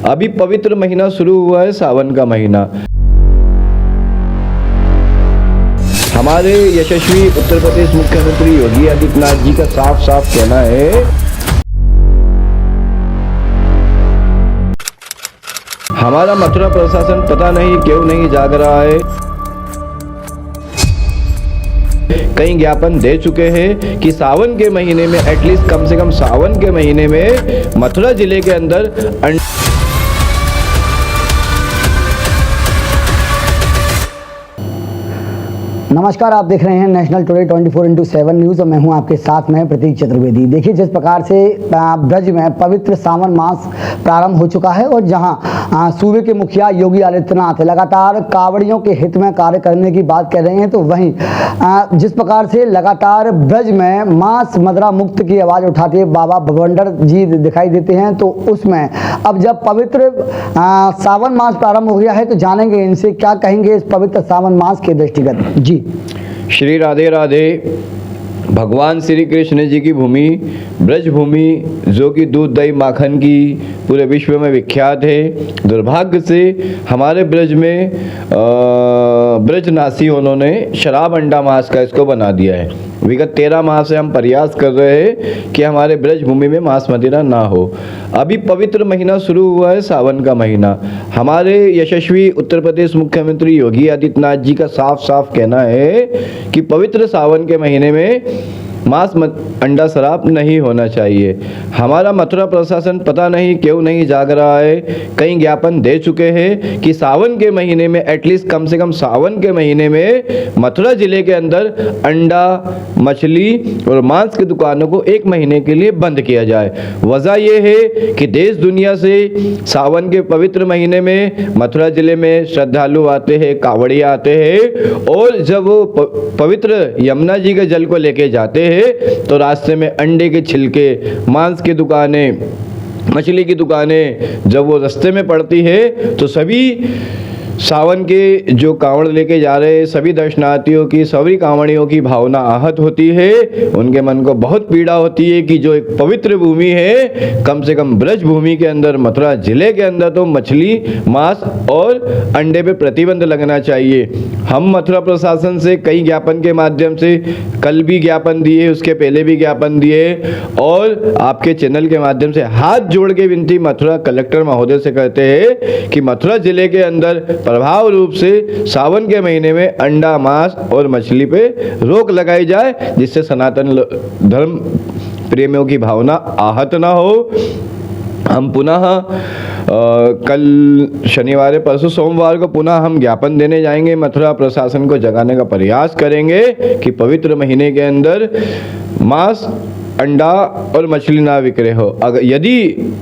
अभी पवित्र महीना शुरू हुआ है, सावन का महीना। हमारे यशस्वी उत्तर प्रदेश मुख्यमंत्री योगी आदित्यनाथ जी का साफ साफ कहना है, हमारा मथुरा प्रशासन पता नहीं क्यों नहीं जाग रहा है। कई ज्ञापन दे चुके हैं कि सावन के महीने में एटलीस्ट कम से कम सावन के महीने में मथुरा जिले के अंदर नमस्कार, आप देख रहे हैं नेशनल टुडे 24/7 न्यूज़ और मैं हूं आपके साथ में प्रतीक चतुर्वेदी। देखिए, जिस प्रकार से ब्रज में पवित्र सावन मास प्रारंभ हो चुका है और जहां सूबे के मुखिया योगी आदित्यनाथ लगातार कावड़ियों के हित में कार्य करने की बात कर रहे हैं, तो वहीं जिस प्रकार से लगातार ब्रज में मांस मदिरा मुक्त की आवाज़ उठाते बाबा बवंडर जी दिखाई देते हैं, तो उसमें अब जब पवित्र सावन मास प्रारंभ हो गया है तो जानेंगे इनसे क्या कहेंगे इस पवित्र सावन मास के दृष्टिगत। जी श्री राधे राधे। भगवान श्री कृष्ण जी की भूमि ब्रज भूमि, जो कि दूध दही माखन की पूरे विश्व में विख्यात है। दुर्भाग्य से हमारे ब्रज में ब्रजनासी उन्होंने शराब अंडा मांस का इसको बना दिया है। विगत 13 माह से हम प्रयास कर रहे हैं कि हमारे ब्रज भूमि में मांस मदिरा ना हो। अभी पवित्र महीना शुरू हुआ है, सावन का महीना। हमारे यशस्वी उत्तर प्रदेश मुख्यमंत्री योगी आदित्यनाथ जी का साफ साफ कहना है कि पवित्र सावन के महीने में मांस अंडा शराब नहीं होना चाहिए। हमारा मथुरा प्रशासन पता नहीं क्यों नहीं जाग रहा है। कई ज्ञापन दे चुके हैं कि सावन के महीने में एटलीस्ट कम से कम सावन के महीने में मथुरा जिले के अंदर अंडा, मछली और मांस की दुकानों को 1 महीने के लिए बंद किया जाए। वजह यह है कि देश दुनिया से सावन के पवित्र महीने में मथुरा जिले में श्रद्धालु आते हैं, कांवड़िया आते हैं, और जब वो पवित्र यमुना जी के जल को लेके जाते हैं तो रास्ते में अंडे के छिलके, मांस की दुकानें, मछली की दुकानें जब वो रास्ते में पड़ती है तो सभी सावन के जो कांवड़ लेके जा रहे सभी दर्शनार्थियों की, सभी कांवड़ियों की भावना आहत होती है। उनके मन को बहुत पीड़ा होती है कि जो एक पवित्र भूमि है, कम से कम ब्रज भूमि के अंदर मथुरा जिले के अंदर तो मछली, मांस और अंडे पे प्रतिबंध लगना चाहिए। हम मथुरा प्रशासन से कई ज्ञापन के माध्यम से कल भी ज्ञापन दिए, उसके पहले भी ज्ञापन दिए, और आपके चैनल के माध्यम से हाथ जोड़ के विनती मथुरा कलेक्टर महोदय से करते हैं कि मथुरा जिले के अंदर प्रभाव रूप से सावन के महीने में अंडा, मांस और मछली पे रोक लगाई जाए, जिससे सनातन धर्म प्रेमियों की भावना आहत ना हो। हम पुनः कल शनिवार, परसों सोमवार को पुनः हम ज्ञापन देने जाएंगे, मथुरा प्रशासन को जगाने का प्रयास करेंगे कि पवित्र महीने के अंदर मांस, अंडा और मछली ना विक्रय हो। अगर यदि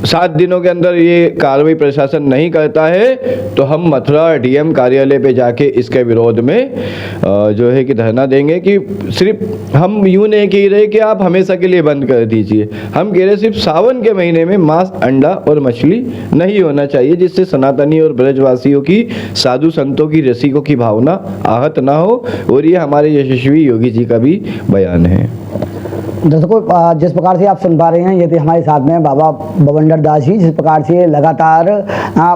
7 दिनों के अंदर ये कार्रवाई प्रशासन नहीं करता है तो हम मथुरा डीएम कार्यालय पे जाके इसके विरोध में जो है कि धरना देंगे कि सिर्फ हम यूँ नहीं कह रहे कि आप हमेशा के लिए बंद कर दीजिए। हम कह रहे सिर्फ सावन के महीने में मांस, अंडा और मछली नहीं होना चाहिए, जिससे सनातनी और ब्रजवासियों की, साधु संतों की, रसिकों की भावना आहत ना हो। और ये हमारे यशस्वी योगी जी का भी बयान है। दर्शकों, जिस प्रकार से आप सुन पा रहे हैं, ये थे हमारे साथ में बाबा बवंडर दास जी। जिस प्रकार से लगातार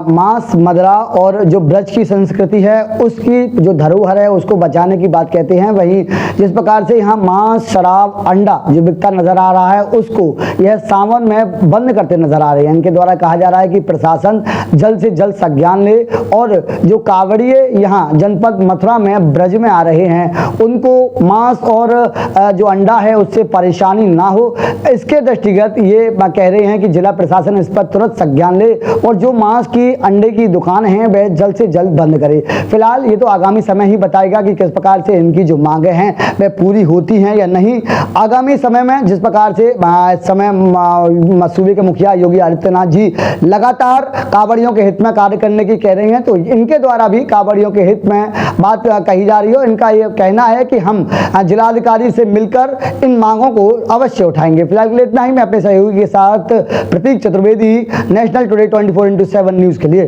मांस, मदिरा और जो ब्रज की संस्कृति है, उसकी जो धरोहर है उसको बचाने की बात कहते हैं। वहीं जिस प्रकार से यहाँ मांस, शराब, अंडा जो बिकता नजर आ रहा है, उसको यह सावन में बंद करते नजर आ रहे हैं। इनके द्वारा कहा जा रहा है कि प्रशासन जल्द से जल्द संज्ञान ले और जो कांवड़िए यहाँ जनपद मथुरा में ब्रज में आ रहे हैं, उनको मांस और जो अंडा है उससे परेशानी ना हो, इसके दृष्टिगत ये कह रहे हैं कि जिला प्रशासन इस पर तुरंत संज्ञान ले और जो मांस की, अंडे की दुकान है वह जल्द से जल्द बंद करे। फिलहाल ये तो आगामी समय ही बताएगा कि किस प्रकार से इनकी जो मांगे हैं वह पूरी होती हैं या नहीं। आगामी समय में जिस प्रकार से इस समय सूबे के मुखिया योगी आदित्यनाथ जी लगातार कांवड़ियों के हित में कार्य करने की कह रहे हैं, तो इनके द्वारा भी कांवड़ियों के हित में बात कही जा रही है। इनका ये कहना है कि हम जिलाधिकारी से मिलकर इन मांगों को अवश्य उठाएंगे। फिलहाल के लिए इतना ही। मैं अपने सहयोगी के साथ प्रतीक चतुर्वेदी, नेशनल टुडे 24/7 न्यूज़ के लिए।